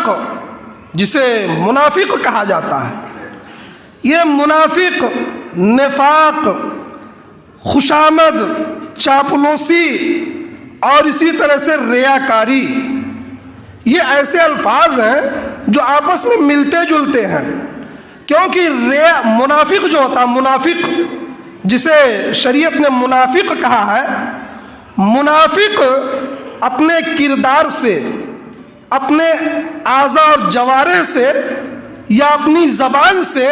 نفاق جسے منافق کہا جاتا ہے، یہ منافق، نفاق، خوشامد، چاپلوسی اور اسی طرح سے ریاکاری، یہ ایسے الفاظ ہیں جو آپس میں ملتے جلتے ہیں، کیونکہ منافق جو ہوتا ہے، منافق جسے شریعت نے منافق کہا ہے، منافق اپنے کردار سے، اپنے اعضاء اور جوارح سے یا اپنی زبان سے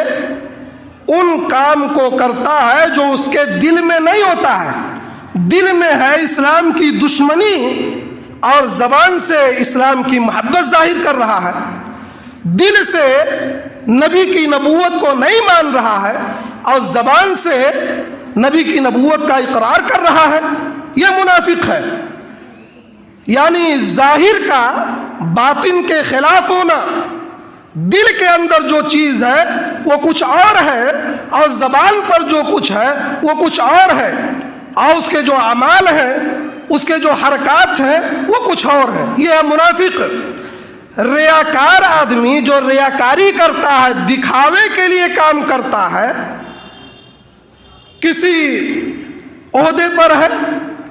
ان کام کو کرتا ہے جو اس کے دل میں نہیں ہوتا ہے۔ دل میں ہے اسلام کی دشمنی اور زبان سے اسلام کی محبت ظاہر کر رہا ہے، دل سے نبی کی نبوت کو نہیں مان رہا ہے اور زبان سے نبی کی نبوت کا اقرار کر رہا ہے، یہ منافق ہے۔ یعنی ظاہر کا باطن کے خلاف ہونا، دل کے اندر جو چیز ہے وہ کچھ اور ہے اور زبان پر جو کچھ ہے وہ کچھ اور ہے، اور اس کے جو اعمال ہیں، اس کے جو حرکات ہیں وہ کچھ اور ہیں، یہ ہے منافق۔ ریاکار آدمی جو ریاکاری کرتا ہے، دکھاوے کے لیے کام کرتا ہے، کسی عہدے پر ہے،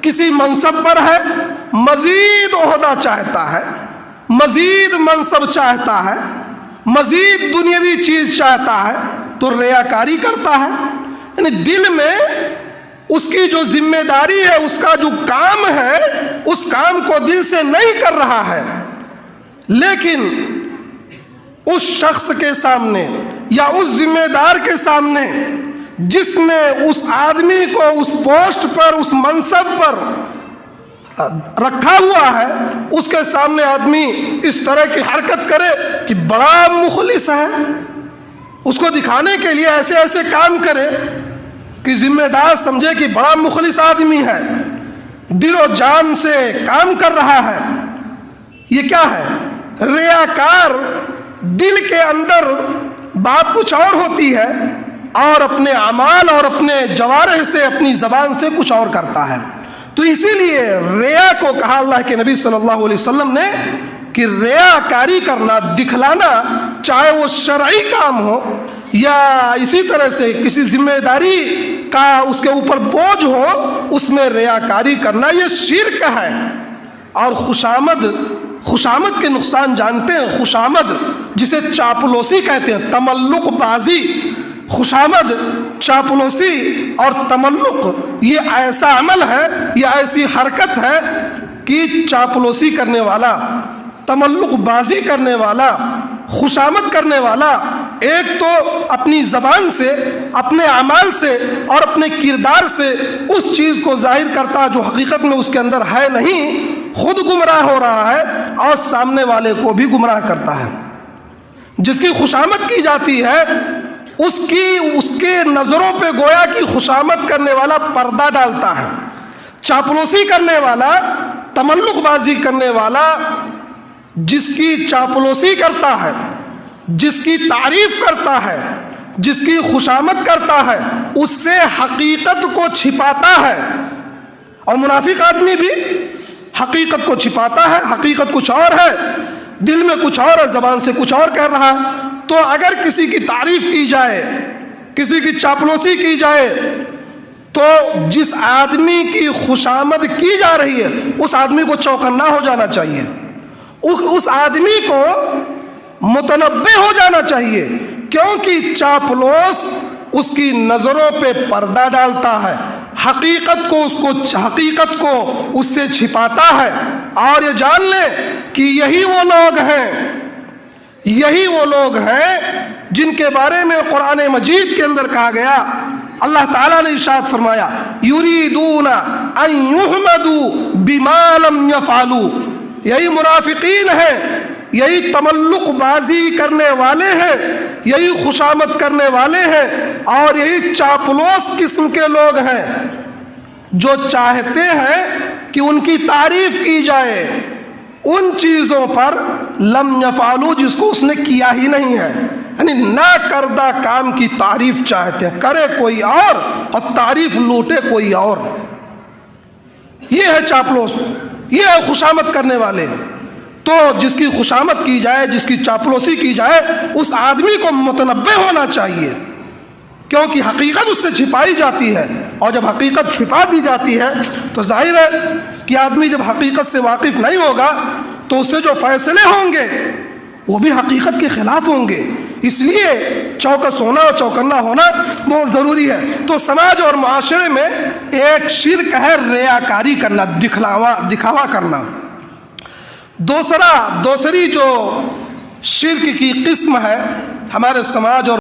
کسی منصب پر ہے، مزید عہدہ چاہتا ہے، مزید منصب چاہتا ہے، مزید دنیاوی چیز چاہتا ہے تو ریاکاری کرتا ہے۔ یعنی دل میں اس کی جو ذمہ داری ہے، اس کا جو کام ہے، اس کام کو دل سے نہیں کر رہا ہے، لیکن اس شخص کے سامنے یا اس ذمہ دار کے سامنے جس نے اس آدمی کو اس پوسٹ پر، اس منصب پر رکھا ہوا ہے، اس کے سامنے آدمی اس طرح کی حرکت کرے کہ بڑا مخلص ہے، اس کو دکھانے کے لیے ایسے ایسے کام کرے کہ ذمہ دار سمجھے کہ بڑا مخلص آدمی ہے، دل و جان سے کام کر رہا ہے، یہ کیا ہے؟ ریاکار دل کے اندر بات کچھ اور ہوتی ہے اور اپنے اعمال اور اپنے جوارح سے، اپنی زبان سے کچھ اور کرتا ہے۔ تو اسی لیے ریا کو کہا اللہ کے نبی صلی اللہ علیہ وسلم نے کہ ریاکاری کرنا، دکھلانا، چاہے وہ شرعی کام ہو یا اسی طرح سے کسی ذمہ داری کا اس کے اوپر بوجھ ہو، اس میں ریاکاری کرنا یہ شرک ہے۔ اور خوشامد کے نقصان جانتے ہیں؟ خوشامد جسے چاپلوسی کہتے ہیں، تملق بازی، خوشامد، چاپلوسی اور تملق، یہ ایسا عمل ہے، یہ ایسی حرکت ہے کہ چاپلوسی کرنے والا، تملق بازی کرنے والا، خوشامد کرنے والا، ایک تو اپنی زبان سے، اپنے اعمال سے اور اپنے کردار سے اس چیز کو ظاہر کرتا جو حقیقت میں اس کے اندر ہے نہیں، خود گمراہ ہو رہا ہے اور سامنے والے کو بھی گمراہ کرتا ہے۔ جس کی خوشامد کی جاتی ہے اس کے نظروں پہ گویا کہ خوشامد کرنے والا پردہ ڈالتا ہے، چاپلوسی کرنے والا، تملق بازی کرنے والا جس کی چاپلوسی کرتا ہے، جس کی تعریف کرتا ہے، جس کی خوشامد کرتا ہے، اس سے حقیقت کو چھپاتا ہے۔ اور منافق آدمی بھی حقیقت کو چھپاتا ہے، حقیقت کچھ اور ہے، دل میں کچھ اور ہے، زبان سے کچھ اور کہہ رہا ہے۔ تو اگر کسی کی تعریف کی جائے، کسی کی چاپلوسی کی جائے، تو جس آدمی کی خوشامد کی جا رہی ہے اس آدمی کو چوکنا ہو جانا چاہیے، اس آدمی کو متنبہ ہو جانا چاہیے، کیونکہ چاپلوس اس کی نظروں پہ پردہ ڈالتا ہے، حقیقت کو اس سے چھپاتا ہے۔ اور یہ جان لیں کہ یہی وہ لوگ ہیں جن کے بارے میں قرآن مجید کے اندر کہا گیا، اللہ تعالیٰ نے ارشاد فرمایا، یریدون ان یحمدوا بما لم یفعلوا، یہی منافقین ہیں، یہی تملق بازی کرنے والے ہیں، یہی خوشامد کرنے والے ہیں اور یہی چاپلوس قسم کے لوگ ہیں جو چاہتے ہیں کہ ان کی تعریف کی جائے ان چیزوں پر لم یفعلوا جس کو اس نے کیا ہی نہیں ہے، یعنی نہ کردہ کام کی تعریف چاہتے ہیں، کرے کوئی اور تعریف لوٹے کوئی اور۔ یہ ہے چاپلوس، یہ ہے خوشامد کرنے والے۔ تو جس کی خوشامد کی جائے، جس کی چاپلوسی کی جائے، اس آدمی کو متنبہ ہونا چاہیے، کیونکہ حقیقت اس سے چھپائی جاتی ہے، اور جب حقیقت چھپا دی جاتی ہے تو ظاہر ہے کہ آدمی جب حقیقت سے واقف نہیں ہوگا تو اس سے جو فیصلے ہوں گے وہ بھی حقیقت کے خلاف ہوں گے۔ اس لیے چوکس ہونا اور چوکنا ہونا بہت ضروری ہے۔ تو سماج اور معاشرے میں ایک شرک ہے ریاکاری کرنا، دکھاوا کرنا۔ دوسری جو شرک کی قسم ہے ہمارے سماج اور